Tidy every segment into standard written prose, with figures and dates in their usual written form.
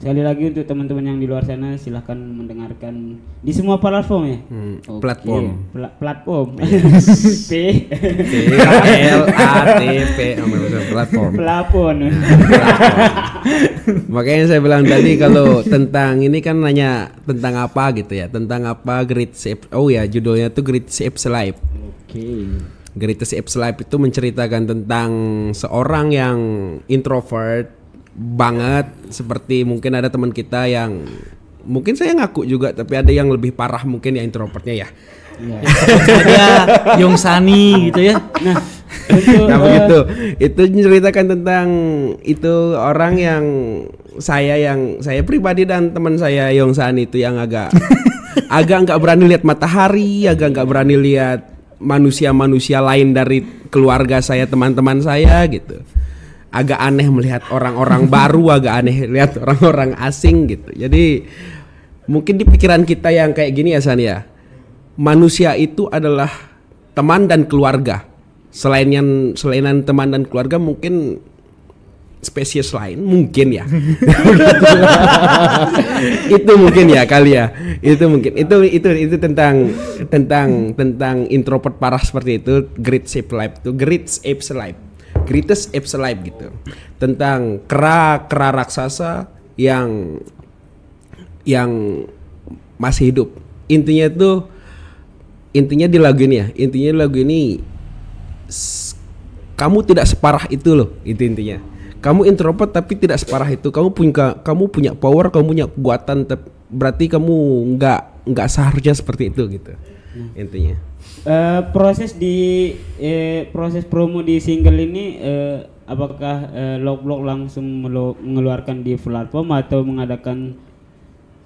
sekali lagi untuk teman-teman yang di luar sana silahkan mendengarkan di semua platform ya. Platform. Platform. P L A T P platform. Plafon. Makanya saya bilang tadi kalau tentang ini kan nanya tentang apa gitu ya, tentang apa Greatest Apes. Oh ya, judulnya tuh Greatest Apes Alive. Oke. Greatest Apes Alive itu menceritakan tentang seorang yang introvert banget, seperti mungkin ada teman kita yang mungkin saya ngaku juga, tapi ada yang lebih parah mungkin ya introvertnya ya. Iya. Dia Yongsani gitu ya. Nah begitu. Itu menceritakan tentang itu orang yang saya pribadi dan teman saya Yongsani itu yang agak nggak berani lihat matahari, agak nggak berani lihat manusia-manusia lain dari keluarga saya, teman-teman saya gitu. Agak aneh melihat orang-orang baru, agak aneh lihat orang-orang asing gitu. Jadi mungkin di pikiran kita yang kayak gini ya San ya, manusia itu adalah teman dan keluarga. Selain teman dan keluarga mungkin spesies lain mungkin ya. Itu mungkin ya kali ya. Itu mungkin. Itu tentang introvert parah seperti itu. Greatest Apes Alive gitu. Tentang kera raksasa yang masih hidup. Intinya di lagu ini kamu tidak separah itu loh, itu intinya. Kamu introvert tapi tidak separah itu. Kamu punya power, kamu punya kekuatan, berarti kamu nggak seharusnya seperti itu gitu. Intinya. Proses promo di single ini apakah Lockblock langsung mengeluarkan di platform atau mengadakan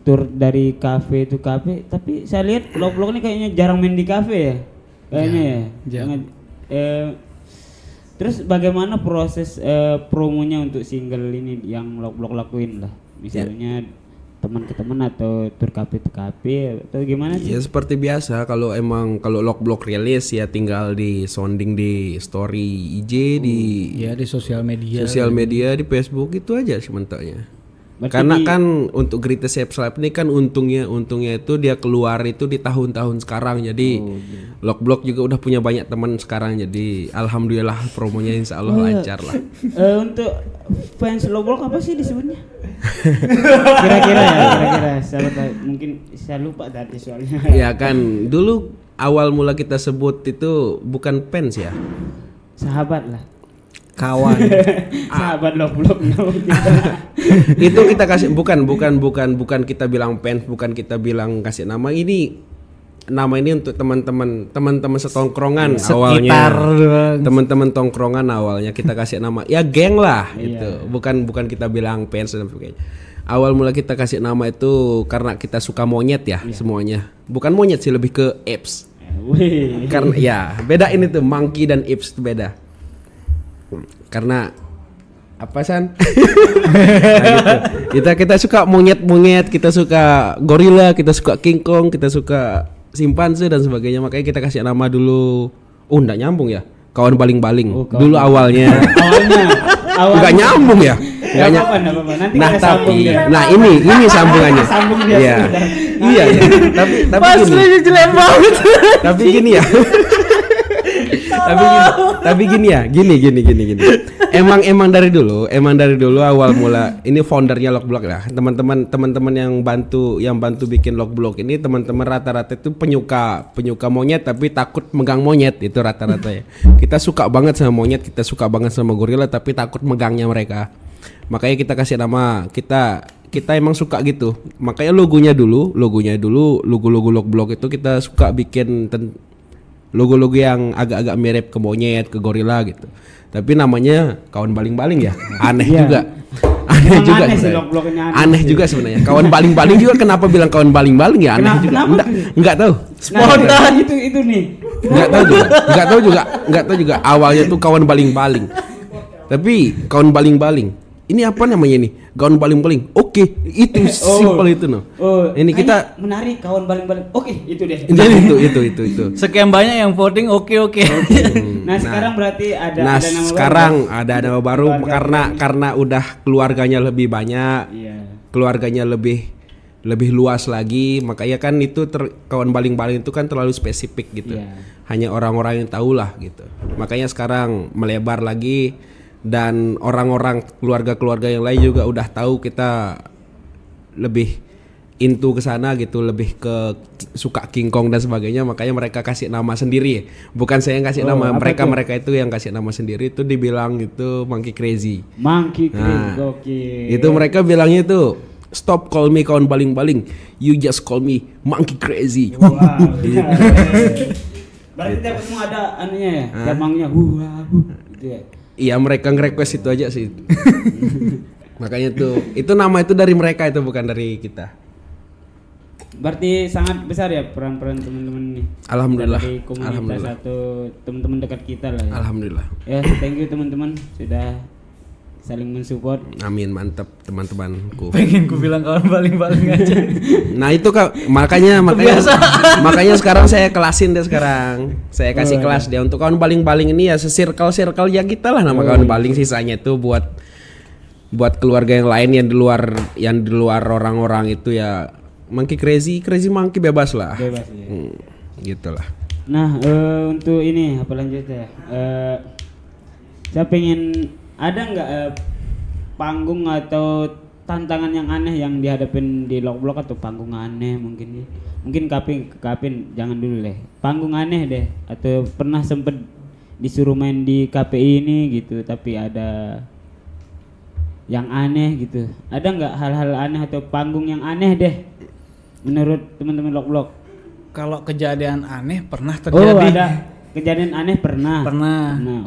tour dari cafe to cafe? Tapi saya lihat Lockblock ini kayaknya jarang main di cafe ya, kayaknya ya. Terus bagaimana proses promonya untuk single ini yang Lockblock lakuin lah? Misalnya teman ke teman atau tur kafe atau gimana sih? Ya seperti biasa, kalau Lockblock rilis ya tinggal di sounding di story IG di sosial media di Facebook itu aja sementara. Karena kan untuk Greatest Apes Alive ini kan untungnya itu dia keluar itu di tahun-tahun sekarang, jadi Lockblock juga udah punya banyak teman sekarang, jadi alhamdulillah promonya insya Allah lancar lah. Untuk fans Lockblock apa sih disebutnya? Kira-kira mungkin saya lupa tadi soalnya. Ya kan dulu awal mula kita sebut itu bukan fans ya, sahabat lah, kawan. Sahabat Lockblock. Itu kita kasih bukan kita bilang fans, bukan kita bilang kasih nama ini untuk teman-teman setongkrongan awalnya. Teman-teman tongkrongan awalnya kita kasih nama ya geng lah itu. Bukan kita bilang fans dan sebagainya. Awal mula kita kasih nama itu karena kita suka monyet ya semuanya. Bukan monyet sih, lebih ke apes. Karena ya bedain itu monkey dan apes itu beda. Karena apa San? Nah, gitu. Kita suka monyet, kita suka gorila, kita suka king kong, kita suka simpanse dan sebagainya. Makanya kita kasih nama dulu. Enggak nyambung ya. Kawan baling-baling. Dulu awalnya. Enggak nyambung ya. Enggak nyambung. Nah tapi ini sambungannya. Iya. Iya. Tapi gini ya. Tapi gini ya, gini. Emang dari dulu awal mula ini foundernya Lockblock lah. Teman-teman yang bantu bikin Lockblock ini teman-teman rata-rata itu penyuka monyet tapi takut megang monyet, itu rata-rata ya. Kita suka banget sama monyet, kita suka banget sama gorila tapi takut megangnya mereka. Makanya kita kasih nama, kita emang suka gitu. Makanya logonya dulu logo Lockblock itu kita suka bikin logo-logo yang agak-agak mirip ke monyet, ke gorila gitu. Tapi namanya kawan baling-baling ya. Aneh juga. Aneh juga sebenarnya. Kawan baling-baling juga kenapa bilang kawan baling-baling ya? Aneh juga. Enggak tahu. Spontan itu nih. Enggak tahu juga. Awalnya tuh kawan baling-baling. Tapi kawan baling-baling. Ini apa namanya nih? Kawan baling-baling. Oke, itu simpel itu no. Ini kita menarik kawan baling-baling. Oke, itu deh. Jadi itu. Sekian banyak yang voting oke. Nah, sekarang berarti ada nama sekarang baru. Ada nama baru karena udah keluarganya lebih banyak. Iya. keluarganya lebih luas lagi, makanya kan itu kawan baling-baling itu kan terlalu spesifik gitu. Hanya orang-orang yang tahu lah gitu. Makanya sekarang melebar lagi dan orang-orang keluarga-keluarga yang lain juga udah tahu kita lebih into ke sana gitu, lebih ke suka King Kong dan sebagainya, makanya mereka kasih nama sendiri. Bukan saya yang kasih nama, mereka itu yang kasih nama sendiri, itu dibilang gitu Monkey Crazy. Monkey Crazy. Oke. Itu mereka bilangnya itu stop call me kawan baling-baling, you just call me Monkey Crazy. Wow. Berarti tiap ketemu ada anunya ya, gamangnya gitu ya. Iya, mereka nge-request itu aja sih. Makanya itu nama itu dari mereka, itu bukan dari kita. Berarti sangat besar ya peran-peran teman-teman ini. Alhamdulillah. Dari komunitas atau teman-teman dekat kita lah ya. Alhamdulillah. Ya, thank you teman-teman sudah saling mensupport. Amin, mantap teman-temanku. Pengen ku bilang kawan baling-baling aja. Nah itu makanya sekarang saya kelasin deh sekarang. Saya kasih kelas dia untuk kawan baling-baling ini ya, circle ya kita lah nama kawan baling, sisanya itu buat keluarga yang lain yang di luar orang-orang itu ya Monkey Crazy Monkey bebas lah. Bebas ya. Gitulah. Nah, untuk ini apa lanjutnya? Saya pengen ada nggak panggung atau tantangan yang aneh yang dihadapin di Lockblock, atau panggung aneh mungkin Kapin jangan dulu deh, panggung aneh deh, atau pernah sempet disuruh main di KPI ini gitu tapi ada yang aneh gitu, ada nggak hal-hal aneh atau panggung yang aneh deh menurut teman-teman Lockblock? Kalau kejadian aneh pernah terjadi. Oh, ada kejadian aneh pernah. Nah,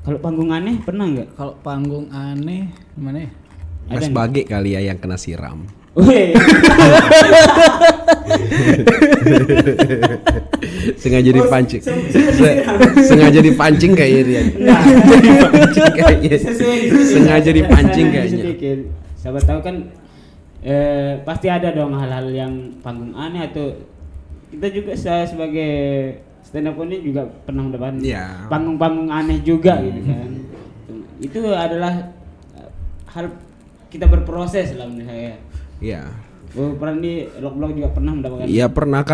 kalau panggung aneh pernah nggak? Kalau panggung aneh gimana ya? Mas Bage kali ya yang kena siram. Sengaja dipancing. Sengaja dipancing kayaknya dia. Sengaja dipancing kayaknya. Siapa tahu kan pasti ada dong hal-hal yang panggung aneh, atau kita juga sebagai stand up ini juga pernah mendapat panggung-panggung aneh juga gitu kan. Itu adalah hal kita berproses lah menurut saya. Iya. Pernah di Lockblock juga pernah mendapatkan? Iya pernah,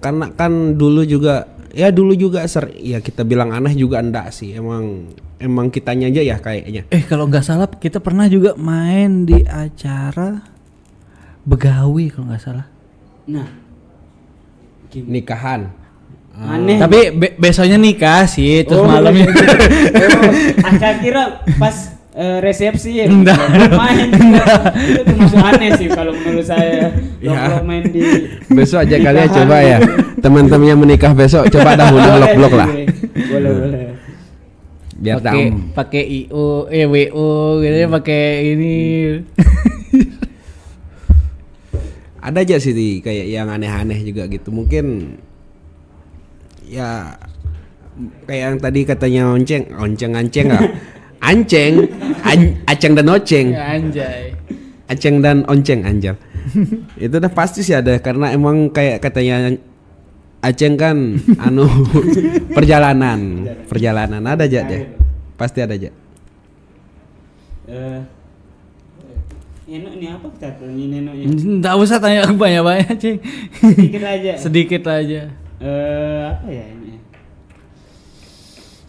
karena kan dulu juga kita bilang aneh juga enggak sih, emang kitanya aja ya kayaknya. Kalau nggak salah kita pernah juga main di acara Begawi kalau nggak salah. Nah, nikahan. Aneh. Tapi besoknya nikah sih, terus malamnya. Saya kira pas resepsi ya. Main itu termasuk aneh sih kalau menurut saya. Kalau main di besok aja kali ya, coba ya. Teman-teman yang menikah besok coba dahulu Lockblock lah. Boleh. Biar pakai IO, WO gitu ya, pakai ini. Ada aja sih kayak yang aneh-aneh juga gitu. Mungkin ya kayak yang tadi katanya onceng lah. Aceng dan oceng. Anjay. Aceng dan onceng anjal. Itu udah pasti sih ada, karena emang kayak katanya Aceng kan perjalanan ada aja deh. Pasti ada aja. Ini apa kita ini Neno ya? Enggak usah tanya banyak-banyak, Ceng. Sedikit aja. Apa ya ini?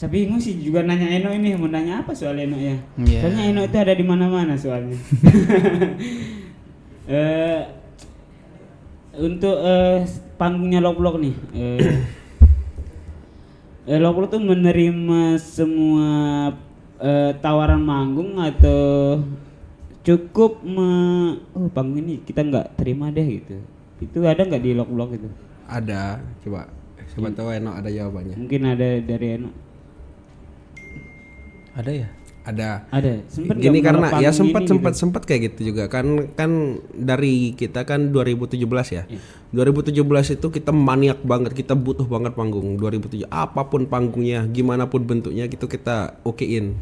Saya bingung sih juga nanya Eno ini, mau nanya apa soal Eno ya? Yeah. Soalnya Eno itu ada di mana-mana soalnya. Untuk panggungnya Lockblock nih, Lockblock tuh menerima semua tawaran manggung atau cukup panggung ini kita nggak terima deh gitu? Itu ada nggak di Lockblock itu? Ada, coba tahu Eno ada jawabannya. Mungkin ada dari Eno. Ada ya? Ada. Sempet gini karena ya sempat kayak gitu juga kan dari kita kan 2017 ya. 2017 itu kita maniak banget, kita butuh banget panggung. 2007 apapun panggungnya, gimana pun bentuknya gitu kita okein.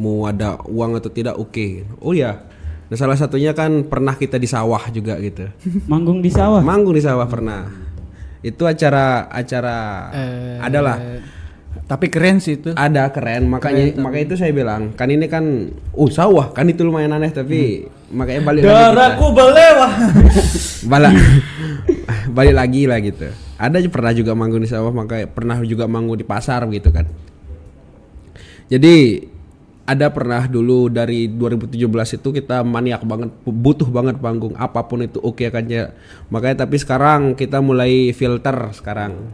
Mau ada uang atau tidak oke. Oh ya. Nah, salah satunya kan pernah kita di sawah juga gitu. Manggung di sawah? Manggung di sawah pernah. Itu acara adalah Tapi keren sih itu. Ada keren, makanya itu saya bilang kan ini kan sawah kan itu lumayan aneh tapi makanya balik lagi. Darahku belewah. Balik lagi lah gitu. Ada pernah juga manggung di sawah, makanya pernah juga manggung di pasar gitu kan. Jadi ada pernah dulu dari 2017 itu kita maniak banget, butuh banget panggung apapun itu oke kan ya. Makanya tapi sekarang kita mulai filter sekarang.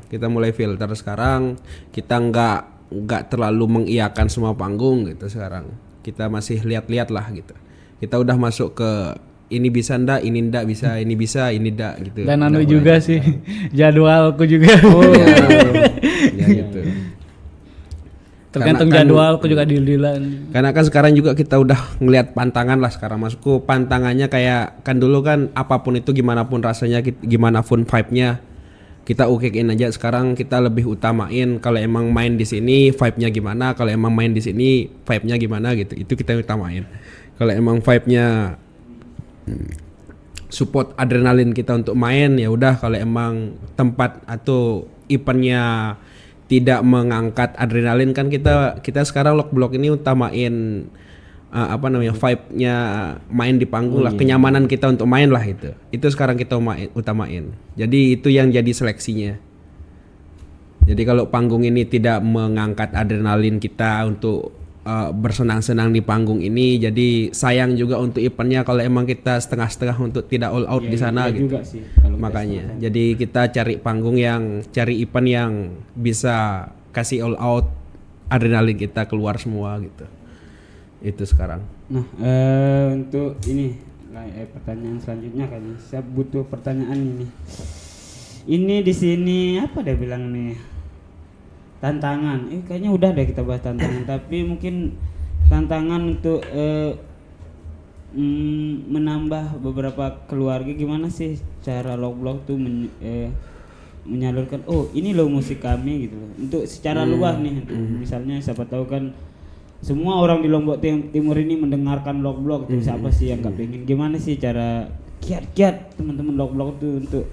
Kita nggak terlalu mengiyakan semua panggung gitu sekarang. Kita masih lihat-lihat lah gitu. Kita udah masuk ke ini bisa ndak, ini ndak bisa, ini bisa, ini ndak gitu. Dan anu juga sih jadwalku juga. Ya gitu. Tergantung jadwalku juga deal-dealan. Karena kan sekarang juga kita udah ngelihat pantangan lah sekarang, masukku pantangannya kayak kan dulu kan apapun itu gimana pun rasanya, gimana pun vibe-nya kita okein aja. Sekarang kita lebih utamain kalau emang main di sini vibe-nya gimana, kalau emang main di sini vibe-nya gimana gitu. Itu kita utamain. Kalau emang vibe-nya support adrenalin kita untuk main ya udah. Kalau emang tempat atau eventnya tidak mengangkat adrenalin kan kita sekarang Lockblock ini utamain vibe-nya main di panggung lah, kenyamanan kita untuk main lah itu sekarang kita utamain. Jadi itu yang jadi seleksinya. Jadi kalau panggung ini tidak mengangkat adrenalin kita untuk bersenang-senang di panggung ini, jadi sayang juga untuk eventnya kalau emang kita setengah-setengah untuk tidak all out di sana gitu. Juga sih, makanya jadi kita cari event yang bisa kasih all out adrenalin kita keluar semua gitu. Itu sekarang. Nah, untuk ini pertanyaan selanjutnya kayaknya saya butuh pertanyaan ini. Ini di sini apa dia bilang nih? Tantangan, kayaknya udah deh kita bahas tantangan. Tapi mungkin tantangan untuk menambah beberapa keluarga, gimana sih cara Lockblock tuh menyalurkan ini loh musik kami gitu loh. Untuk secara luas nih, misalnya siapa tahu kan semua orang di Lombok Timur ini mendengarkan Lockblock tuh, siapa sih yang gak pengen, gimana sih cara kiat-kiat teman-teman Lockblock tuh untuk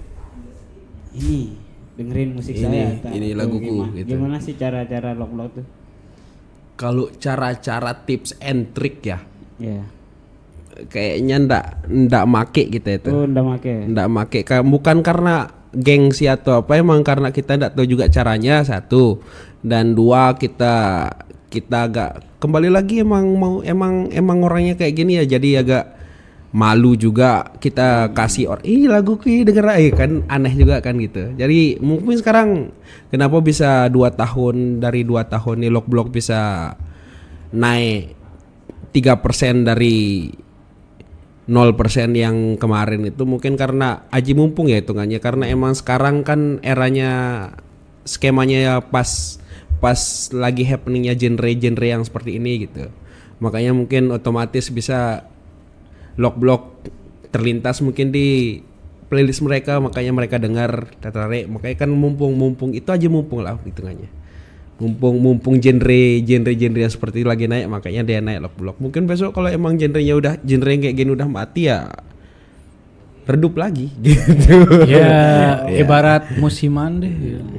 ini dengerin musik ini laguku gitu. Gimana sih cara-cara Lockblock tuh? Kalau cara-cara tips and trick ya. Iya. Kayaknya ndak make kita itu. Ndak make. Bukan karena gengsi atau apa, emang karena kita ndak tahu juga caranya, satu. Dan dua, kita agak kembali lagi emang orangnya kayak gini ya, jadi agak malu juga kita kasih ini lagu denger kan aneh juga kan gitu. Jadi mungkin sekarang kenapa bisa 2 tahun nih Lockblock bisa naik 3% dari 0% yang kemarin itu, mungkin karena aji mumpung ya hitungannya, karena emang sekarang kan eranya skemanya ya pas lagi happeningnya genre yang seperti ini gitu. Makanya mungkin otomatis bisa Lockblock terlintas mungkin di playlist mereka, makanya mereka dengar tertarik. Makanya kan mumpung itu aja mumpung lah hitungannya. Mumpung genre yang seperti lagi naik, makanya dia naik Lockblock. Mungkin besok kalau emang genre yang kayak gini udah mati ya redup lagi gitu. Ya, ibarat musiman deh.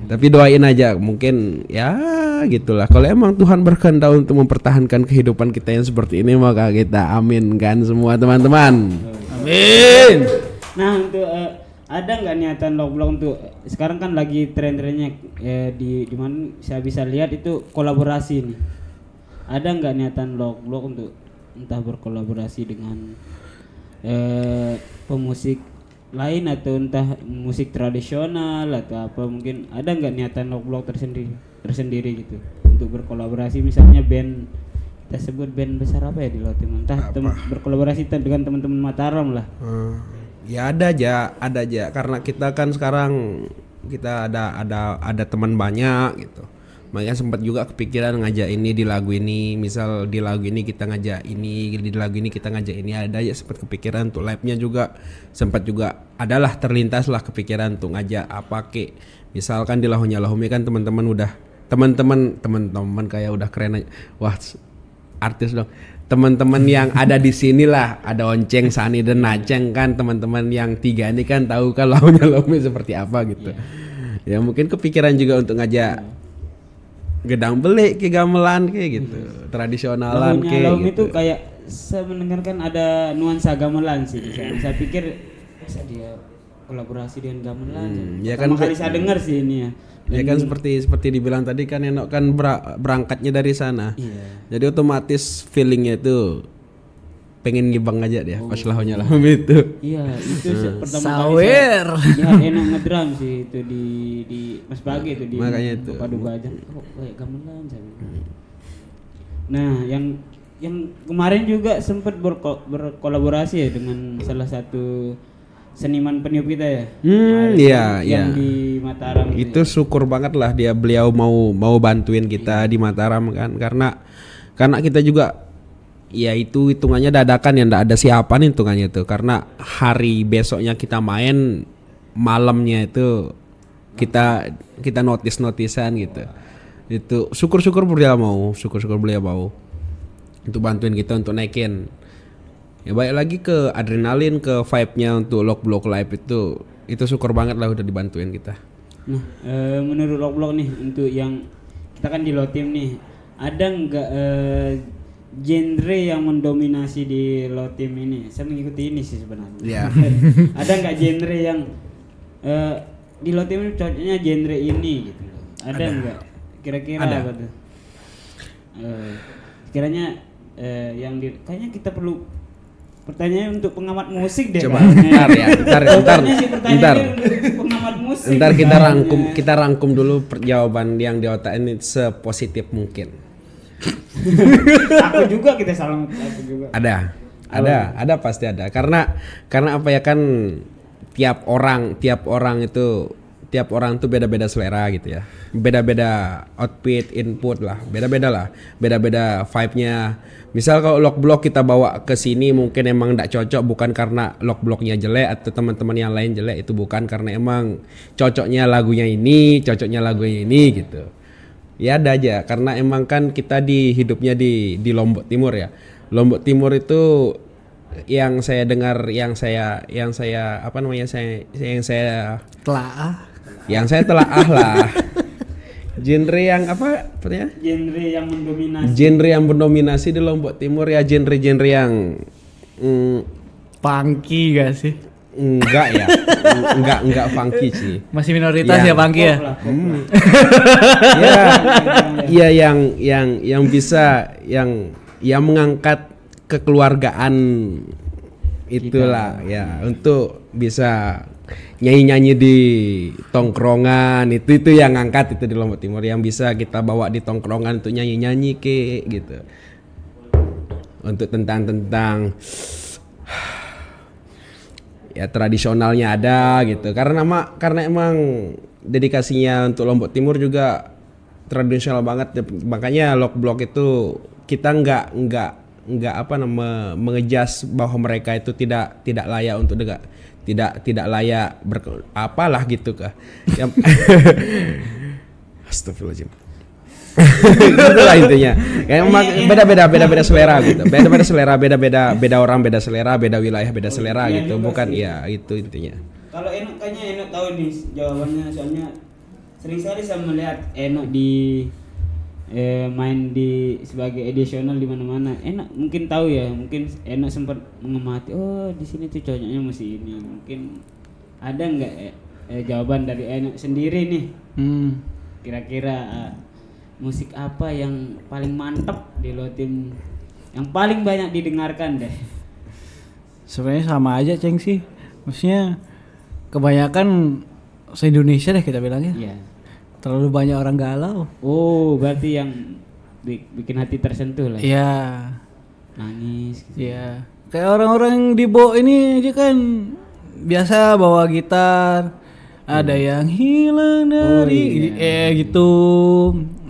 Tapi doain aja, mungkin ya gitulah. Kalau emang Tuhan berkehendak untuk mempertahankan kehidupan kita yang seperti ini, maka kita aminkan semua teman-teman. Amin. Nah, untuk ada nggak niatan Lockblock untuk sekarang kan lagi tren-trennya di mana saya bisa lihat itu kolaborasi nih. Ada nggak niatan Lockblock untuk entah berkolaborasi dengan pemusik lain atau entah musik tradisional atau apa, mungkin ada nggak niatan Lockblock tersendiri gitu untuk berkolaborasi, misalnya band, kita sebut band besar apa ya di Luar Timur, entah berkolaborasi dengan teman-teman Mataram lah. Ya ada aja karena kita kan sekarang kita ada teman banyak gitu. Makanya sempat juga kepikiran ngajak ini di lagu ini, misal di lagu ini kita ngajak ini, di lagu ini kita ngajak ini, ada ya sempat kepikiran untuk live-nya juga, sempat juga adalah terlintas lah kepikiran untuk ngajak apa kek. Misalkan di Lahunya Lahumi kan teman-teman kayak udah keren aja. Wah, artis dong. Teman-teman yang ada di sini lah, ada Onceng, Sani dan Naceng kan, teman-teman yang 3 ini kan tahu kan Lahunya Lahumi seperti apa gitu. Ya mungkin kepikiran juga untuk ngajak gedang belik ke gamelan kayak gitu, tradisionalan Lagunya kayak Laum gitu. itu kayak saya mendengarkan ada nuansa gamelan sih. Saya pikir masa dia kolaborasi dengan gamelan. ya Pertama kan, kali saya dengar sih ini ya. Ya kan seperti dibilang tadi kan Enok kan berangkatnya dari sana. Iya. Jadi otomatis feelingnya itu pengen ngibang aja dia pas lawannya lah itu. Iya, itu pertama Sawer. kali saya lihat enak ngedrum sih itu di Mas Bagi itu di Makanya itu. Padu Bajang. Oh, kayak gamelan saya bilang. Nah, yang kemarin juga sempat berkolaborasi ya dengan salah satu seniman peniup kita ya. Iya, yang iya. di Mataram Itu syukur banget lah beliau mau bantuin kita di Mataram kan, karena kita juga ya itu hitungannya dadakan ya, ndak ada siapa nih hitungannya itu, karena hari besoknya kita main malamnya itu kita notisan gitu. Itu syukur beliau mau untuk bantuin kita untuk naikin. Ya balik lagi ke adrenalin, ke vibe-nya untuk Lock Block Live itu syukur banget lah udah dibantuin kita. Nah, menurut Lock Block nih untuk yang kita kan di Lotim nih, ada nggak genre yang mendominasi di Lotim ini? Saya mengikuti ini sih sebenarnya. Iya. Ada nggak genre yang di Lotim ini cocoknya genre ini gitu? Ada nggak? Kira-kira Ada. apa tuh? Kiranya yang kayaknya kita perlu pertanyaan untuk pengamat musik deh. Coba kayaknya. ntar Cocoknya sih pertanyaannya untuk pengamat musik. Ntar kayaknya. kita rangkum dulu jawaban yang di otak ini sepositif mungkin. Aku juga kita salah aku juga. Ada pasti ada. Karena apa ya kan tiap orang tuh beda-beda selera gitu ya. Beda-beda outfit, input lah. Beda-beda vibe-nya. Misal kalau Lock Block kita bawa ke sini mungkin emang enggak cocok, bukan karena Lock Blocknya jelek atau teman-teman yang lain jelek, itu bukan, karena emang cocoknya lagunya ini gitu. Ya ada aja, karena emang kan kita hidupnya di Lombok Timur ya. Lombok Timur itu yang saya dengar, yang saya telaah lah. Genre yang apa ya? Genre yang mendominasi di Lombok Timur ya, genre-genre yang Funky gak sih? enggak ya. enggak funky sih. Masih minoritas ya funky ya? Ya yang bisa yang mengangkat kekeluargaan itulah ya, untuk bisa nyanyi di tongkrongan, itu yang ngangkat itu di Lombok Timur, yang bisa kita bawa di tongkrongan untuk nyanyi ke gitu, untuk tentang ya tradisionalnya ada gitu, karena emang dedikasinya untuk Lombok Timur juga tradisional banget, makanya Lock Block itu kita nggak mengejas bahwa mereka itu tidak layak untuk tidak layak apalah gitu kah. Astagfirullahaladzim. Itulah intinya. Kayak beda selera gitu. Beda orang beda selera, beda wilayah beda selera gitu. Bukan ya itu intinya. Kalau Enok kayaknya Enok tahu nih jawabannya, soalnya sering sekali saya melihat Enok di main di sebagai edisional di mana-mana. Enak mungkin tahu ya, mungkin Enak sempat mengamati, oh di sini tuh cocoknya mesti ini. Mungkin ada nggak jawaban dari Enak sendiri nih? Kira-kira musik apa yang paling mantap di Lotim, yang paling banyak didengarkan deh? Sebenarnya sama aja Ceng sih, maksudnya kebanyakan se-Indonesia deh kita bilangnya. Iya. Terlalu banyak orang galau. Oh, berarti yang bikin hati tersentuh lah. Iya. Nangis gitu. Iya. Kayak orang-orang di Bo ini aja kan biasa bawa gitar. Ada yang hilang dari gitu.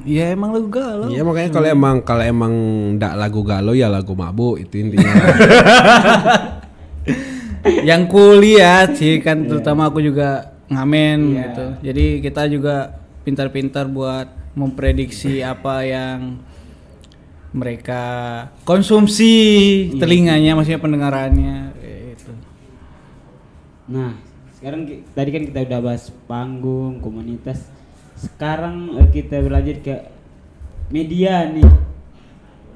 Ya emang lagu galau. Iya makanya kalau emang ndak lagu galau ya lagu mabuk, itu intinya. Yang kuliah sih kan, terutama aku juga ngamen gitu. Jadi kita juga pintar-pintar buat memprediksi apa yang mereka konsumsi telinganya, maksudnya pendengarannya gitu. Nah, sekarang tadi kan kita udah bahas panggung, komunitas. Sekarang kita berlanjut ke media nih,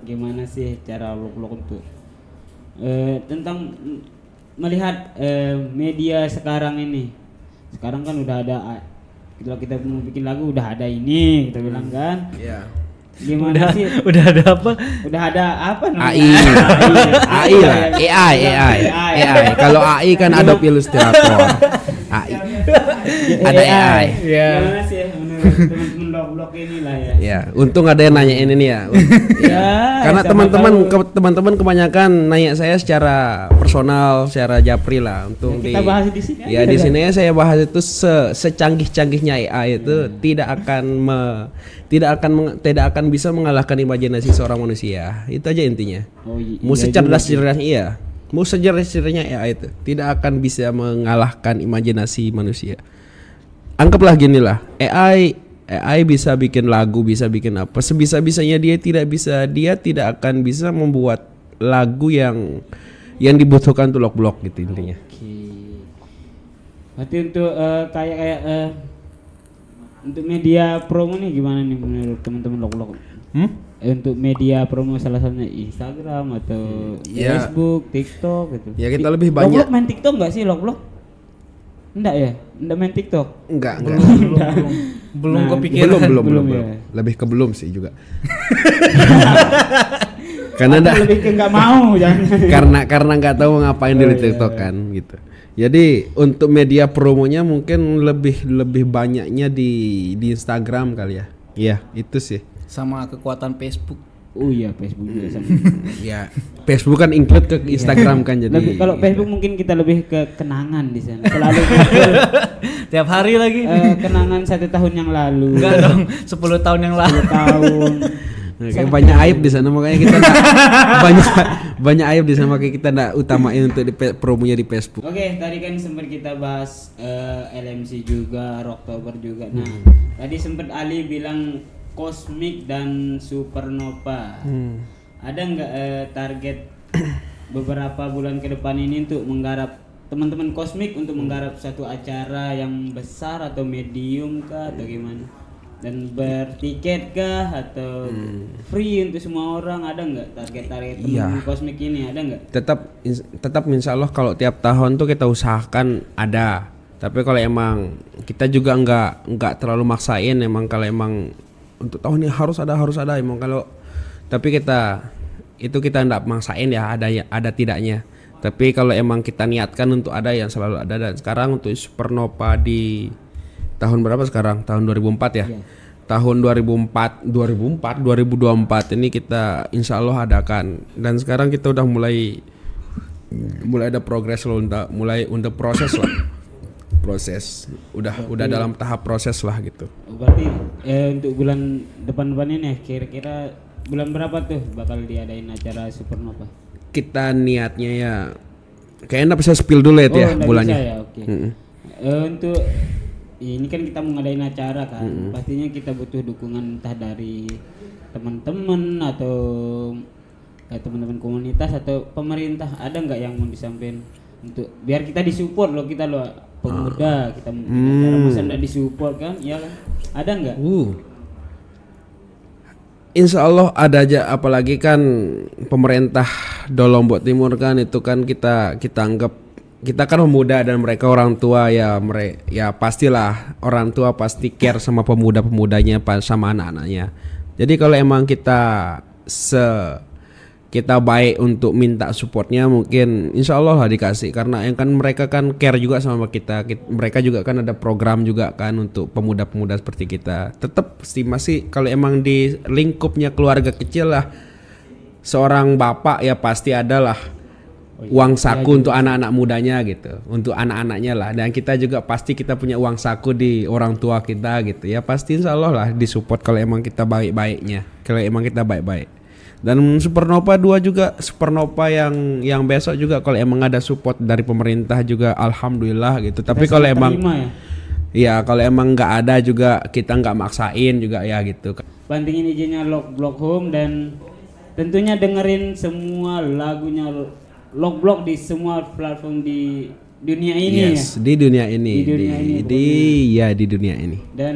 gimana sih cara vlog-vlog untuk tentang melihat media sekarang ini. Sekarang kan udah ada, kalau kita mau bikin lagu udah ada ini, kita bilang kan. Iya. Gimana sih? Udah ada apa? Udah ada apa namanya? AI lah, AI. Kalau AI kan Adobe Illustrator. AI. Ada AI. Iya. Gimana sih menurut teman-teman vlog-vlog ini lah ya? Ya, untung ada yang nanyain ini ya. Ya, Karena siapa teman-teman kebanyakan nanya saya secara personal, secara japri lah untuk Ya, kita bahas di sini Ya aja, di kan? sini saya bahas itu secanggih-canggihnya AI itu tidak akan bisa mengalahkan imajinasi seorang manusia. Itu aja intinya. Oh, Mau iya secerdas-cerdasnya iya. Mau secerdas-cerdasnya AI itu tidak akan bisa mengalahkan imajinasi manusia. Anggaplah gini lah, AI bisa bikin lagu, bisa bikin apa, sebisa-bisanya dia tidak akan bisa membuat lagu yang dibutuhkan untuk blog gitu intinya. Oke. Berarti untuk kayak untuk media promo nih gimana nih menurut teman-teman vlog-vlog? Untuk media promo salah satunya Instagram atau Ya. Facebook, TikTok gitu. Ya kita lebih banyak. Vlog main TikTok nggak sih vlog? Enggak ya? Enggak main TikTok? Enggak. Belum Nah, kepikiran. Belum. ya. Lebih ke belum sih juga. Karena Atau lebih ke nggak mau jangan. karena nggak tahu ngapain di TikTok kan gitu. Jadi untuk media promonya mungkin lebih banyaknya di Instagram kali ya. Iya, itu sih. Sama kekuatan Facebook. Oh iya, Facebook juga sama. Ya, Facebook kan include ke Instagram kan jadi. Lebih, kalau Facebook mungkin kita lebih ke kenangan di sana. Selalu muncul Tiap hari lagi. kenangan 1 tahun yang lalu. Enggak dong, 10 tahun yang lalu. 10 tahun. Kayak banyak aib di sana makanya kita nggak banyak aib di sana makanya kita nggak utamain untuk promonya di Facebook. Oke, tadi kan sempat kita bahas LMC juga, Rocktober juga. Nah, tadi sempat Ali bilang Cosmic dan Supernova. Ada nggak target beberapa bulan ke depan ini untuk menggarap teman-teman Cosmic untuk menggarap satu acara yang besar atau medium kah atau gimana? Dan bertiket kah atau free untuk semua orang? Ada nggak target-target teman-teman Cosmic ini? Ada nggak? Tetap insya Allah kalau tiap tahun tuh kita usahakan ada. Tapi kalau emang kita juga nggak terlalu maksain, emang kalau emang untuk tahun ini harus ada emang kalau tapi kita nggak maksain ya ada tidaknya. Tapi kalau emang kita niatkan untuk ada yang selalu ada. Dan sekarang untuk Supernova di tahun berapa sekarang? Tahun 2004 ya. Tahun 2024 ini kita insya Allah adakan. Dan sekarang kita udah mulai ada progres loh, mulai untuk proses lah. Proses udah dalam tahap proses lah gitu. Berarti untuk bulan depan ini ya, kira-kira bulan berapa tuh bakal diadain acara Supernova? Kita niatnya ya kayaknya bisa spill dulu ya nggak bulannya. bisa ya, oke. Untuk ini kan kita mau ngadain acara kan, pastinya kita butuh dukungan entah dari teman-teman atau teman-teman komunitas atau pemerintah. Ada nggak yang mau disampaikan untuk biar kita disupport loh, kita loh pemuda, kita mau bikin acara masa nggak disupport kan, ya kan? Ada nggak? Insya Allah ada aja, apalagi kan pemerintah do Lombok Timur kan itu kan kita anggap kita kan pemuda dan mereka orang tua ya, pastilah orang tua pasti care sama pemuda-pemudanya sama anak-anaknya. Jadi kalau emang kita baik untuk minta supportnya mungkin insya Allah lah dikasih, karena yang kan mereka kan care juga sama kita. Mereka juga kan ada program juga kan untuk pemuda-pemuda seperti kita. Tetap masih kalau emang di lingkupnya keluarga kecil lah, seorang bapak ya pasti adalah uang saku untuk anak-anak mudanya gitu, untuk anak-anaknya lah. Dan kita juga pasti kita punya uang saku di orang tua kita gitu ya, pasti insya Allah lah disupport kalau emang kita baik-baiknya, kalau emang kita baik-baik. Dan Supernova 2 juga, Supernova yang besok juga kalau emang ada support dari pemerintah juga alhamdulillah gitu. Tapi kalau emang ya kalau emang nggak ada juga kita nggak maksain juga ya gitu. Bantingin izinnya Blog Home dan tentunya dengerin semua lagunya Blog di semua platform di dunia ini ya. Di dunia ini. Di dunia ini. Dan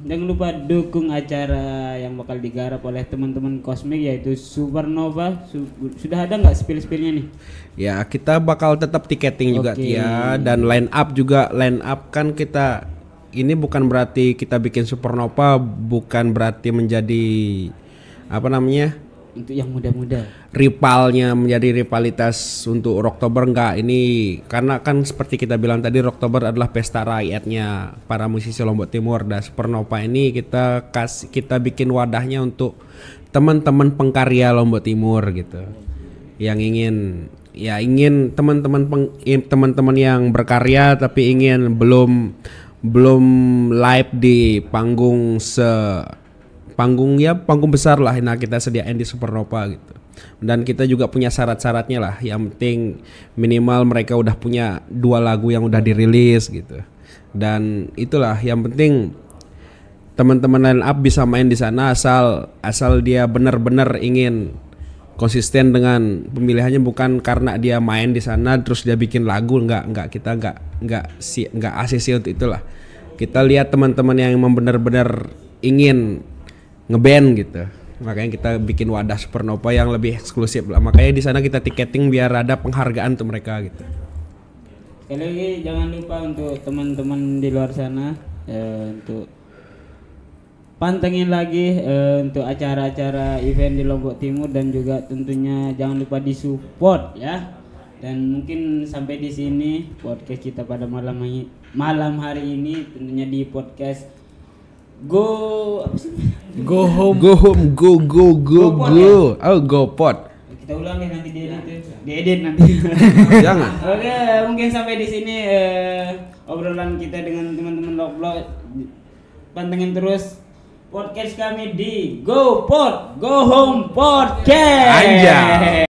jangan lupa dukung acara yang yang bakal digarap oleh teman-teman Cosmic yaitu Supernova. Sudah ada nggak spill-spillnya nih? Ya kita bakal tetap tiketing juga Tia, dan line up kan kita ini bukan berarti kita bikin Supernova bukan berarti menjadi apa namanya? Untuk yang muda-muda. Rivalnya menjadi rivalitas untuk Rocktober enggak, ini karena kan seperti kita bilang tadi Rocktober adalah pesta rakyatnya para musisi Lombok Timur, dan Supernova ini kita bikin wadahnya untuk teman-teman pengkarya Lombok Timur gitu. Yang ingin teman-teman yang berkarya tapi ingin belum live di panggung besar lah, nah kita sediain di Supernova gitu. Dan kita juga punya syarat-syaratnya lah, yang penting minimal mereka udah punya 2 lagu yang udah dirilis gitu. Dan itulah yang penting teman-teman line up bisa main di sana asal dia benar-benar ingin konsisten dengan pemilihannya, bukan karena dia main di sana terus dia bikin lagu, kita nggak ACC untuk itulah. Kita lihat teman-teman yang memang benar-benar ingin ngeband gitu, makanya kita bikin wadah Supernova yang lebih eksklusif lah, makanya di sana kita tiketing biar ada penghargaan untuk mereka gitu. Sekali lagi jangan lupa untuk teman-teman di luar sana untuk pantengin lagi untuk acara-acara event di Lombok Timur, dan juga tentunya jangan lupa disupport ya. Dan mungkin sampai di sini podcast kita pada malam hari ini, tentunya di podcast Go Home. Oh, Go Pod. Kita ulang ya nanti diedit nanti. Jangan. Oke, mungkin sampai di sini obrolan kita dengan teman-teman Lockblock. Pantengin terus podcast kami di Go Pod, Go Home Podcast. Anjay.